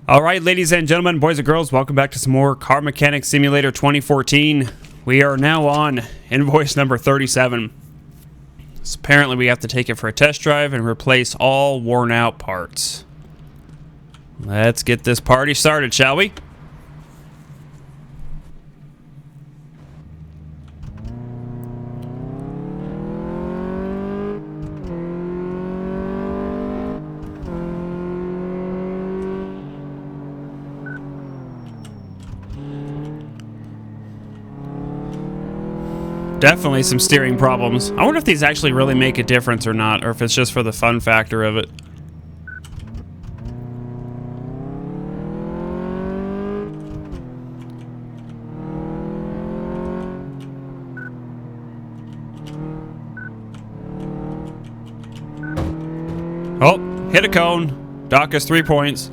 Alright, ladies and gentlemen, boys and girls, welcome back to some more Car Mechanic Simulator 2014. We are now on invoice number 37. So apparently we have to take it for a test drive and replace all worn out parts. Let's get this party started, shall we? Definitely some steering problems. I wonder if these actually really make a difference or not, or if it's just for the fun factor of it. Oh, hit a cone. Dock us 3 points.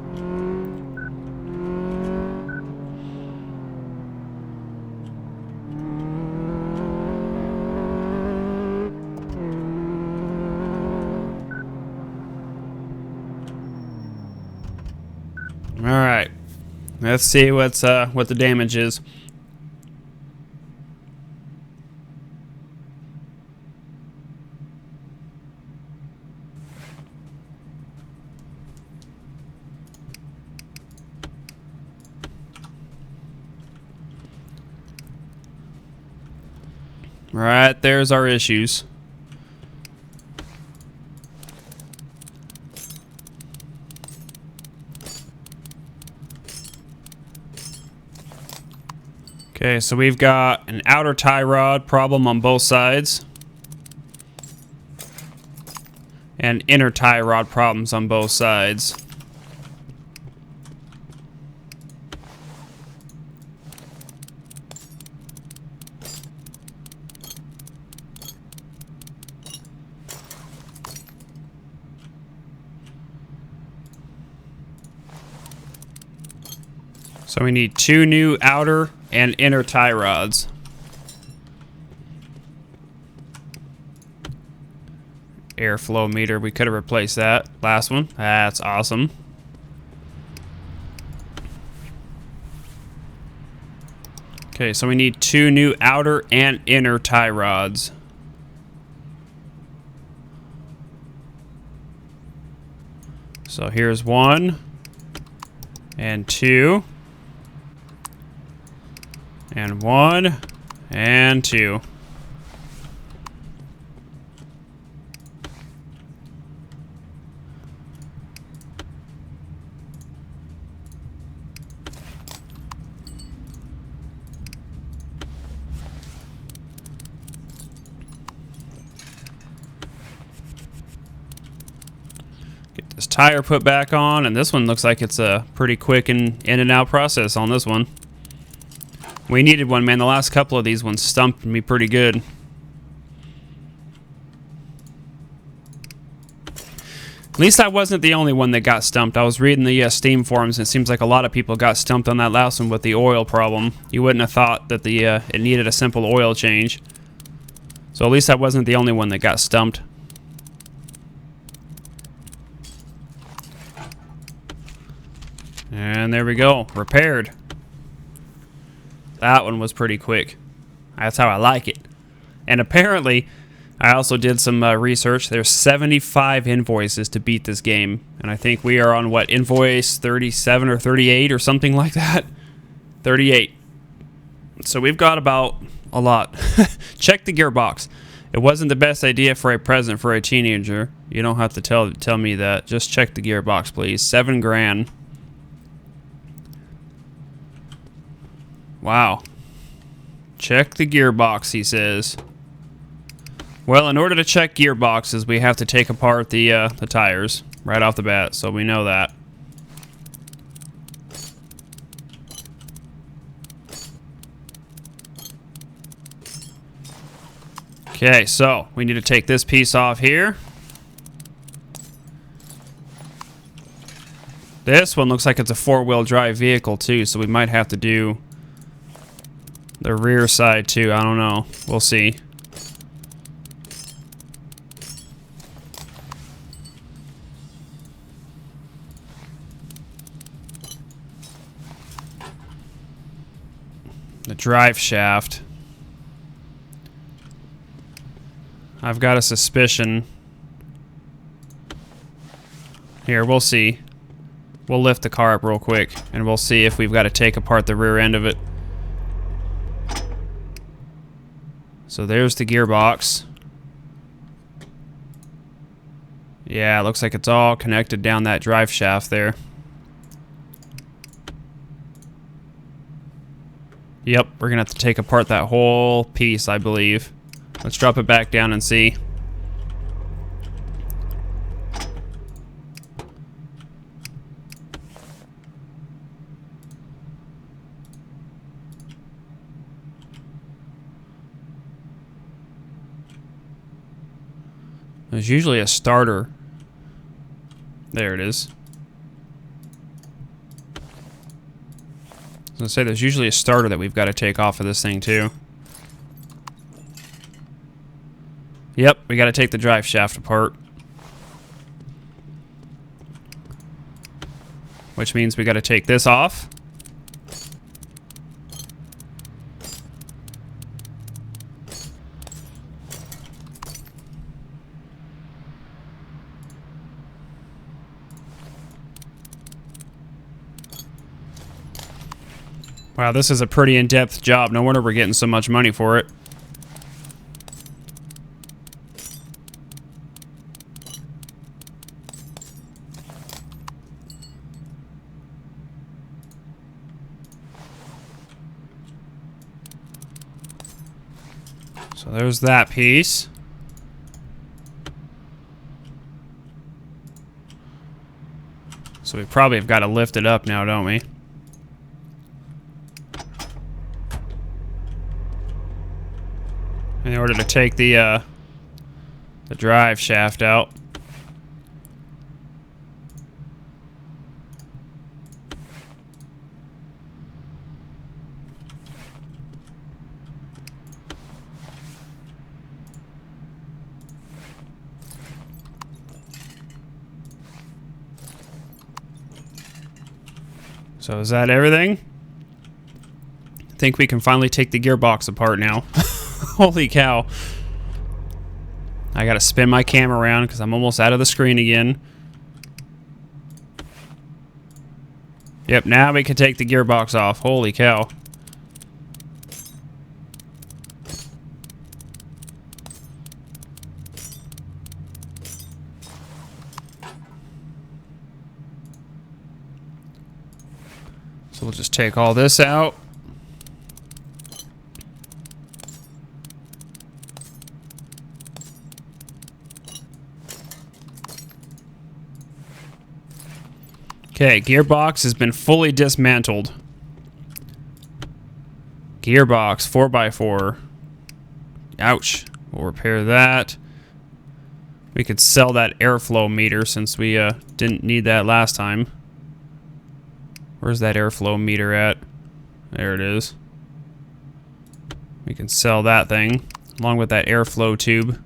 Alright, let's see what the damage is. Alright, there's our issues. Okay, so we've got an outer tie rod problem on both sides. And inner tie rod problems on both sides. So we need 2 new outer and inner tie rods. Airflow meter, we could have replaced that last one. That's awesome. Okay, so we need 2 new outer and inner tie rods. So here's 1 and 2. And 1 and 2. Get this tire put back on, and this one looks like it's a pretty quick and in and out process on this one. We needed one, man. The last couple of these ones stumped me pretty good. At least I wasn't the only one that got stumped. I was reading the Steam forums, and it seems like a lot of people got stumped on that last one with the oil problem. You wouldn't have thought that it needed a simple oil change. So at least I wasn't the only one that got stumped. And there we go. Repaired. That one was pretty quick. That's how I like it. And apparently, I also did some research. There's 75 invoices to beat this game. And I think we are on, what, invoice 37 or 38 or something like that? 38. So we've got about a lot. Check the gearbox. It wasn't the best idea for a present for a teenager. You don't have to tell me that. Just check the gearbox, please. $7 grand. Wow. Check the gearbox, he says. Well, in order to check gearboxes, we have to take apart the tires right off the bat, so we know that. Okay, so we need to take this piece off here. This one looks like it's a 4-wheel drive vehicle too, so we might have to do the rear side too. I don't know. We'll see. The drive shaft. I've got a suspicion. Here, we'll see. We'll lift the car up real quick, and we'll see if we've got to take apart the rear end of it. So there's the gearbox. Yeah, it looks like it's all connected down that drive shaft there. Yep, we're gonna have to take apart that whole piece, I believe. Let's drop it back down and see. There's usually a starter. There it is. I was gonna say there's usually a starter that we've got to take off of this thing too. Yep, we got to take the drive shaft apart. Which means we got to take this off. Wow, this is a pretty in-depth job. No wonder we're getting so much money for it. So there's that piece. So we probably have got to lift it up now, don't we? In order to take the drive shaft out. So is that everything? I think we can finally take the gearbox apart now. Holy cow. I gotta spin my camera around because I'm almost out of the screen again. Yep, now we can take the gearbox off. Holy cow. So we'll just take all this out. Okay, gearbox has been fully dismantled. Gearbox 4x4. Ouch. We'll repair that. We could sell that airflow meter since we didn't need that last time. Where's that airflow meter at? There it is. We can sell that thing along with that airflow tube.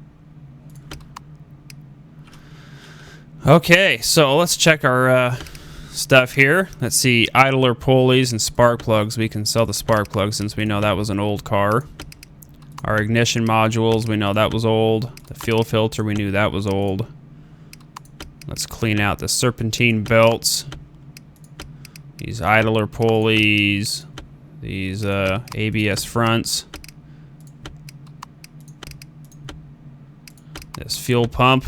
Okay, so let's check our stuff here. Let's see, idler pulleys and spark plugs. We can sell the spark plugs since we know that was an old car. Our ignition modules, we know that was old. The fuel filter, we knew that was old. Let's clean out the serpentine belts. These idler pulleys. These ABS fronts. This fuel pump.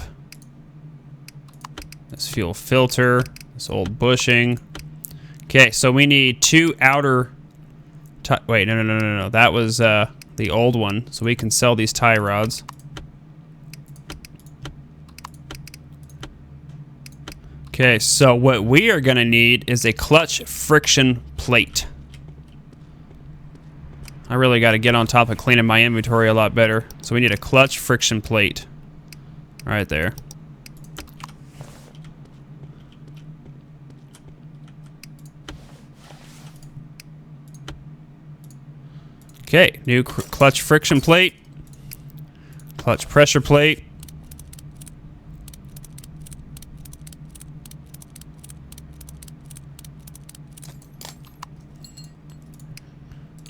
This fuel filter. This old bushing. Okay, so we need two outer... Wait, no. That was the old one. So we can sell these tie rods. Okay, so what we are going to need is a clutch friction plate. I really got to get on top of cleaning my inventory a lot better. So we need a clutch friction plate. Right there. Okay, new clutch friction plate, clutch pressure plate.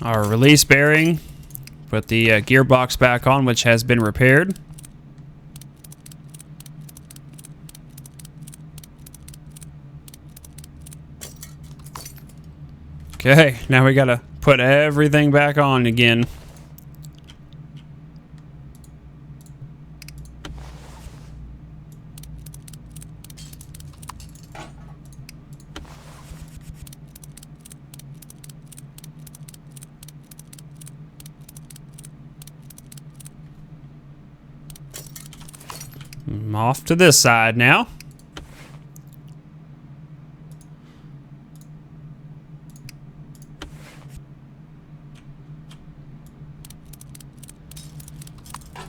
our release bearing. Put the gearbox back on, which has been repaired. Okay, now we gotta put everything back on again. I'm off to this side now.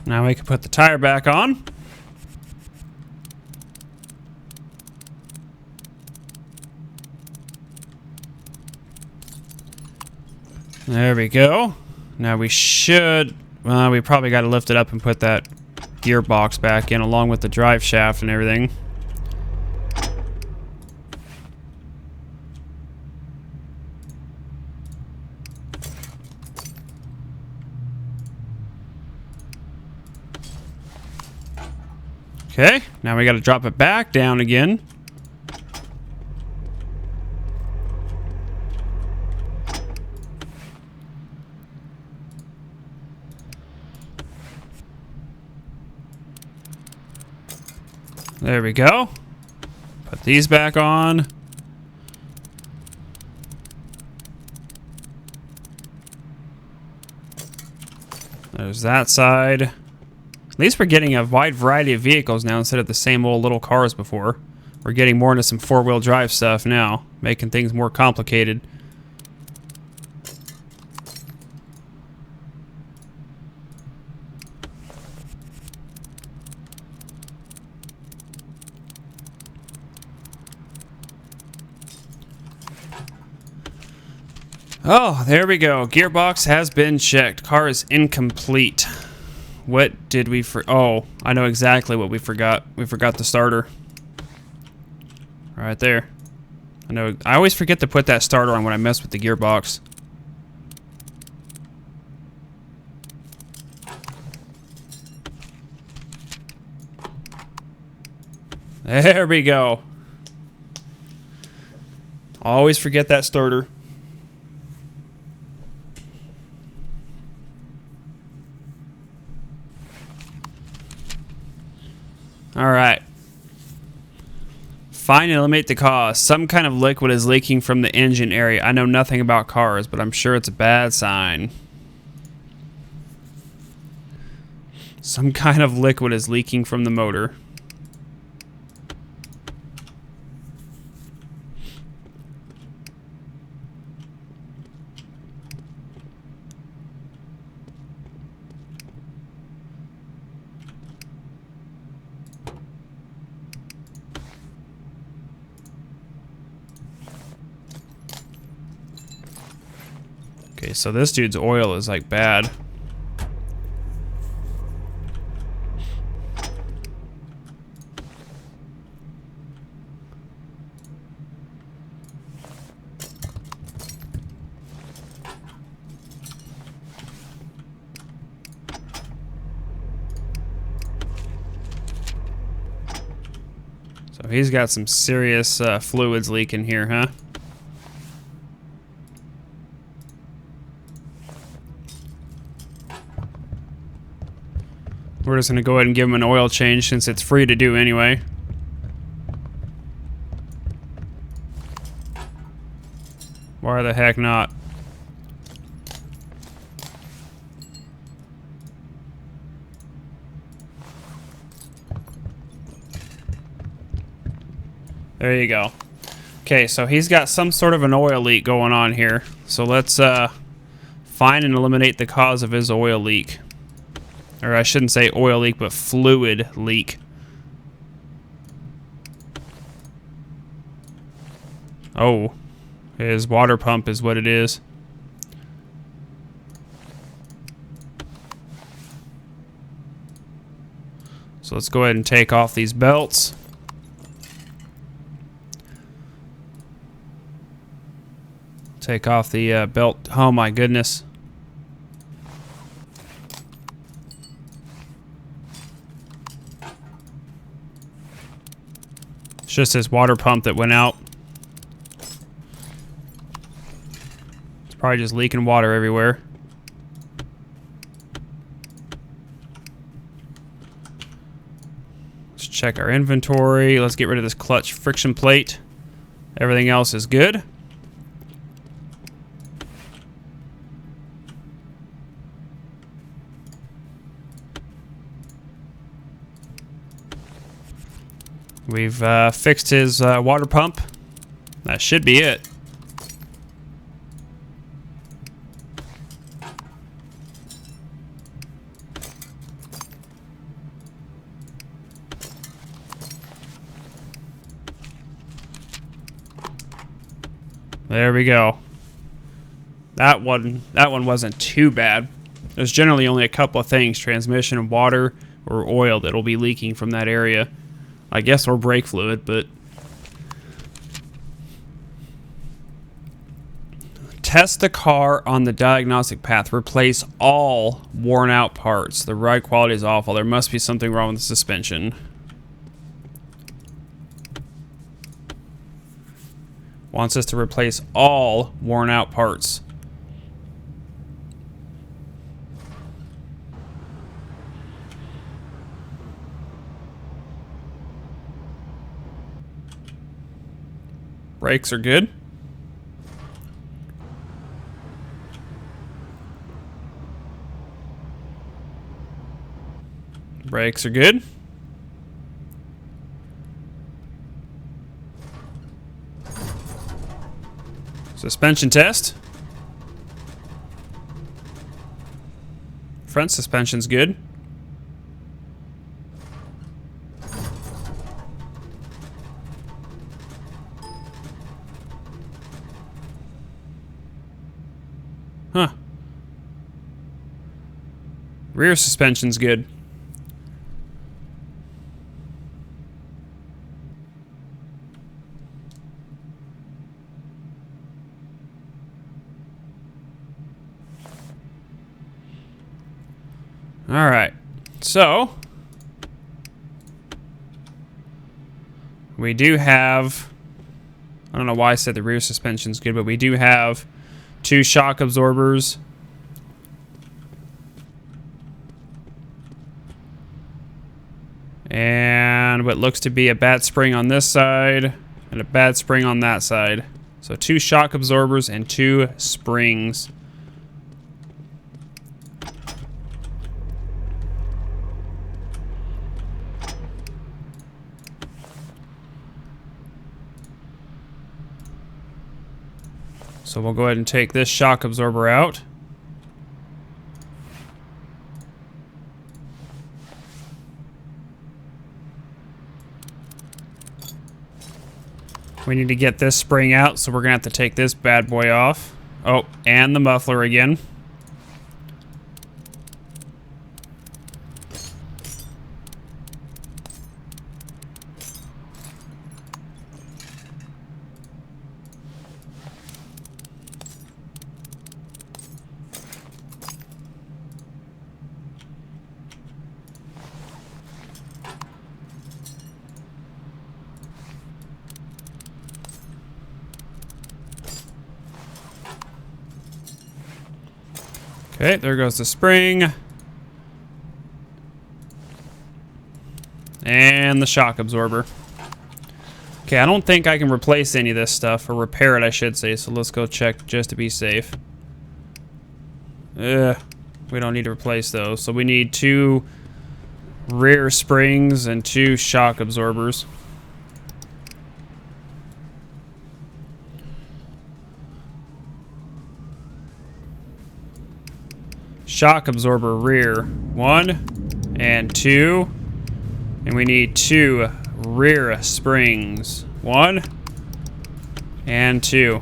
Now we can put the tire back on. There we go. Now we should, well, we probably got to lift it up and put that gearbox back in along with the drive shaft and everything. Okay, now we got to drop it back down again. There we go. Put these back on. There's that side. At least we're getting a wide variety of vehicles now instead of the same old little cars before. We're getting more into some four-wheel drive stuff now, making things more complicated. Oh, there we go. Gearbox has been checked. Car is incomplete. What did we oh, I know exactly what we forgot. We forgot the starter. Right there. I always forget to put that starter on when I mess with the gearbox. There we go. Always forget that starter. Alright. Find and eliminate the cause. Some kind of liquid is leaking from the engine area. I know nothing about cars, but I'm sure it's a bad sign. Some kind of liquid is leaking from the motor. Okay, so this dude's oil is like bad. So he's got some serious fluids leaking here, huh? We're just going to go ahead and give him an oil change since it's free to do anyway. Why the heck not? There you go. Okay, so he's got some sort of an oil leak going on here. So let's find and eliminate the cause of his oil leak. Or I shouldn't say oil leak, but fluid leak. Oh, his water pump is what it is. So let's go ahead and take off these belts. Take off the belt. Oh my goodness. It's just this water pump that went out. It's probably just leaking water everywhere. Let's check our inventory. Let's get rid of this clutch friction plate. Everything else is good. We've fixed his water pump. That should be it. There we go. That one wasn't too bad. There's generally only a couple of things, transmission, water, or oil that'll be leaking from that area. I guess, or brake fluid, but test the car on the diagnostic path. Replace all worn out parts. The ride quality is awful. There must be something wrong with the suspension. Wants us to replace all worn out parts. Brakes are good. Brakes are good. Suspension test. Front suspension's good. Huh. Rear suspension's good. All right. So, we do have, I don't know why I said the rear suspension's good, but we do have 2 shock absorbers. And what looks to be a bad spring on this side and a bad spring on that side. So 2 shock absorbers and 2 springs. So we'll go ahead and take this shock absorber out. We need to get this spring out, so we're gonna have to take this bad boy off. Oh, and the muffler again. Okay, there goes the spring. And the shock absorber. Okay, I don't think I can replace any of this stuff, or repair it, I should say, so let's go check just to be safe. We don't need to replace those, so we need 2 rear springs and 2 shock absorbers. Shock absorber rear, 1 and 2, and we need 2 rear springs, 1 and 2.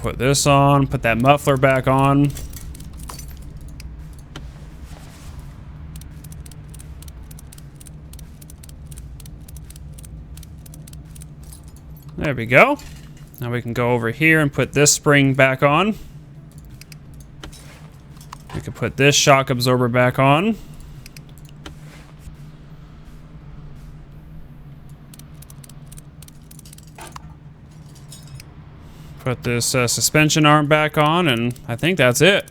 Put this on, put that muffler back on. There we go. Now we can go over here and put this spring back on. We can put this shock absorber back on. Put this suspension arm back on, and I think that's it.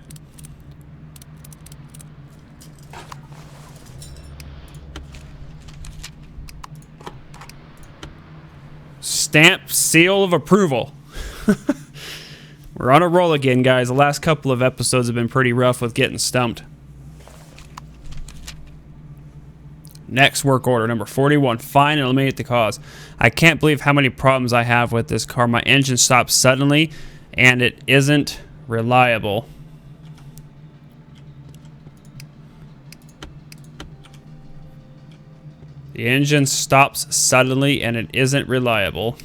Stamp seal of approval. We're on a roll again, guys. The last couple of episodes have been pretty rough with getting stumped. Next work order, number 41. Find and eliminate the cause. I can't believe how many problems I have with this car. My engine stops suddenly, and it isn't reliable. The engine stops suddenly, and it isn't reliable.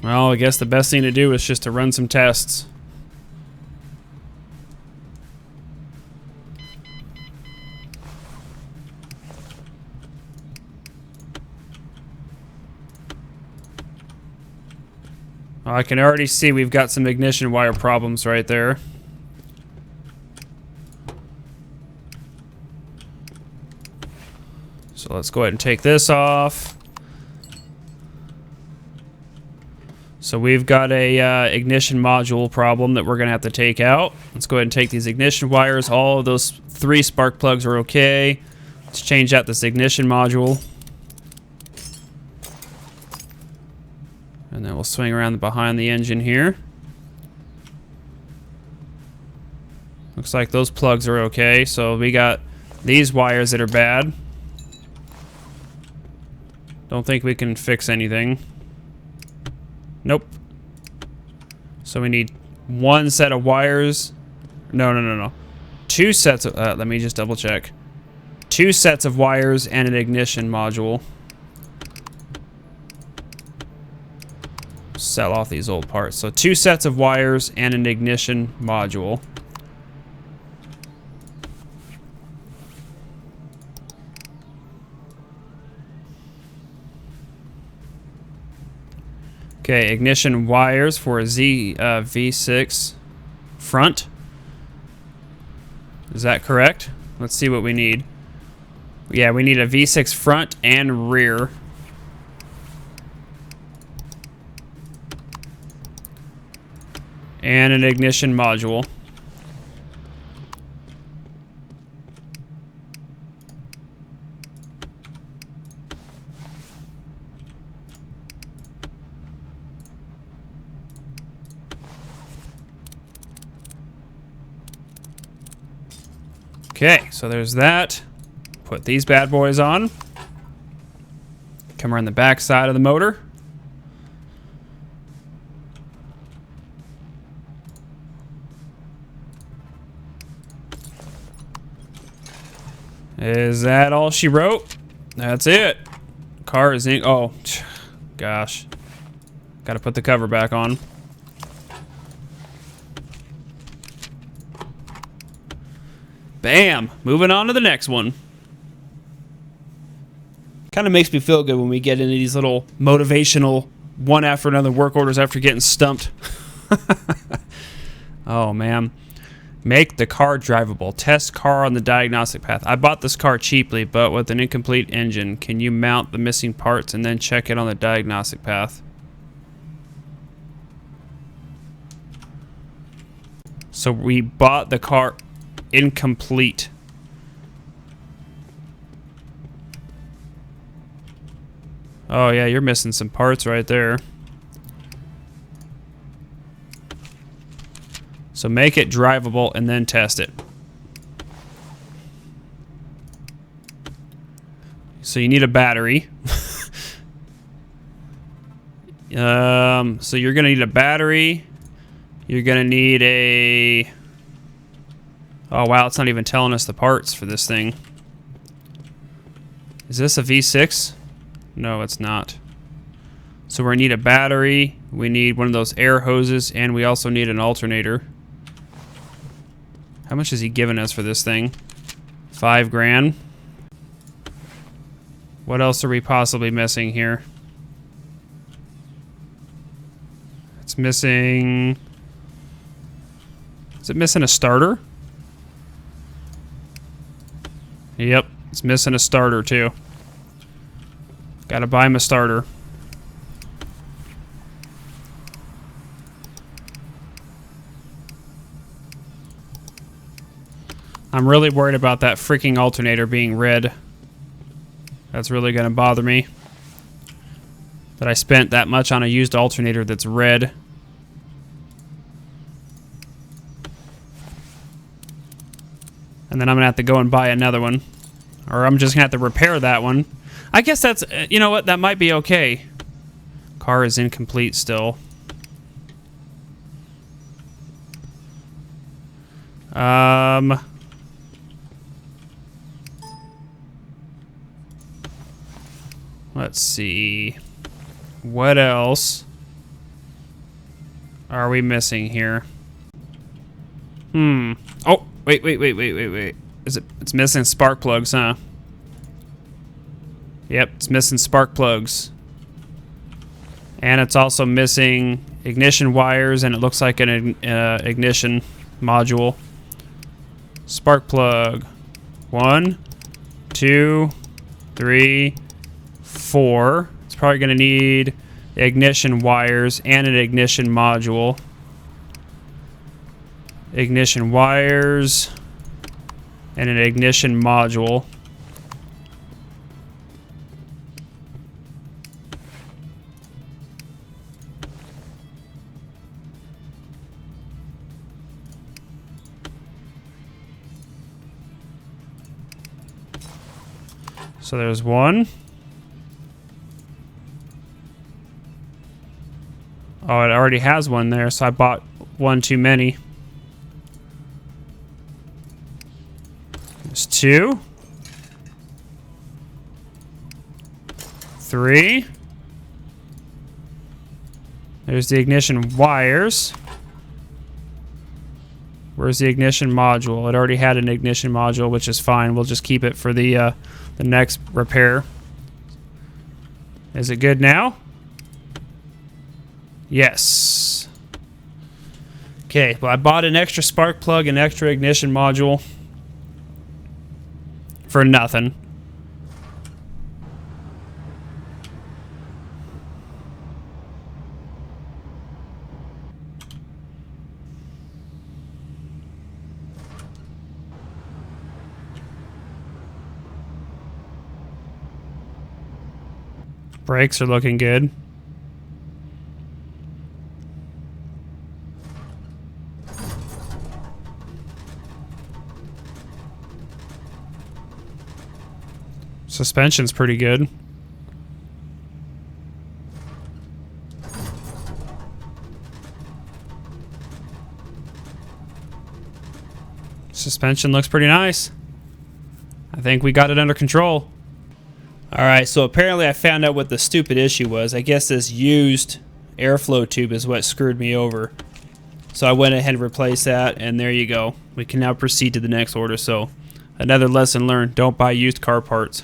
Well, I guess the best thing to do is just to run some tests. I can already see we've got some ignition wire problems right there. So let's go ahead and take this off. So we've got a ignition module problem that we're going to have to take out. Let's go ahead and take these ignition wires. All of those 3 spark plugs are okay. Let's change out this ignition module. And then we'll swing around behind the engine here. Looks like those plugs are okay. So we got these wires that are bad. Don't think we can fix anything. Nope. So we need 1 set of wires. No. 2 sets of... let me just double check. 2 sets of wires and an ignition module. Sell off these old parts. So 2 sets of wires and an ignition module. Okay, ignition wires for a V6 front. Is that correct? Let's see what we need. Yeah, we need a V6 front and rear. And an ignition module. Okay, so there's that. Put these bad boys on. Come around the back side of the motor. Is that all she wrote? That's it. Car is in. Oh, gosh. Gotta put the cover back on. Bam! Moving on to the next one. Kind of makes me feel good when we get into these little motivational one after another work orders after getting stumped. Oh, man. Make the car drivable. Test car on the diagnostic path. I bought this car cheaply, but with an incomplete engine. Can you mount the missing parts and then check it on the diagnostic path? So we bought the car incomplete. Oh yeah, you're missing some parts right there. So make it drivable and then test it. So you need a battery. So you're gonna need a battery. You're gonna need a Oh wow, it's not even telling us the parts for this thing. Is this a V6? No, it's not. So we need a battery, we need one of those air hoses, and we also need an alternator. How much is he giving us for this thing? 5 grand. What else are we possibly missing here? It's missing... Is it missing a starter? Yep, it's missing a starter too. Gotta buy him a starter. I'm really worried about that freaking alternator being red. That's really gonna bother me. That I spent that much on a used alternator that's red. And then I'm gonna have to go and buy another one. Or I'm just gonna have to repair that one. I guess that's, you know what, that might be okay. Car is incomplete still. Let's see. What else are we missing here? Oh, wait. It's missing spark plugs, huh? Yep, it's missing spark plugs. And it's also missing ignition wires, and it looks like an ignition module. Spark plug. 1, 2, 3, 4. It's probably going to need ignition wires and an ignition module. Ignition wires and an ignition module. So there's one. Oh, it already has one there, so I bought one too many. There's 2. 3. There's the ignition wires. Where's the ignition module? It already had an ignition module, which is fine. We'll just keep it for the next repair. Is it good now? Yes. Okay, well I bought an extra spark plug and extra ignition module for nothing. Brakes are looking good. Suspension's pretty good. Suspension looks pretty nice. I think we got it under control. Alright, so apparently I found out what the stupid issue was. I guess this used airflow tube is what screwed me over. So I went ahead and replaced that, and there you go. We can now proceed to the next order. So another lesson learned, don't buy used car parts.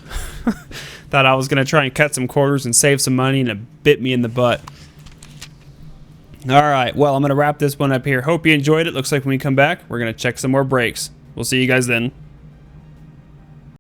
Thought I was going to try and cut some corners and save some money, and it bit me in the butt. Alright, well, I'm going to wrap this one up here. Hope you enjoyed it. Looks like when we come back, we're going to check some more brakes. We'll see you guys then.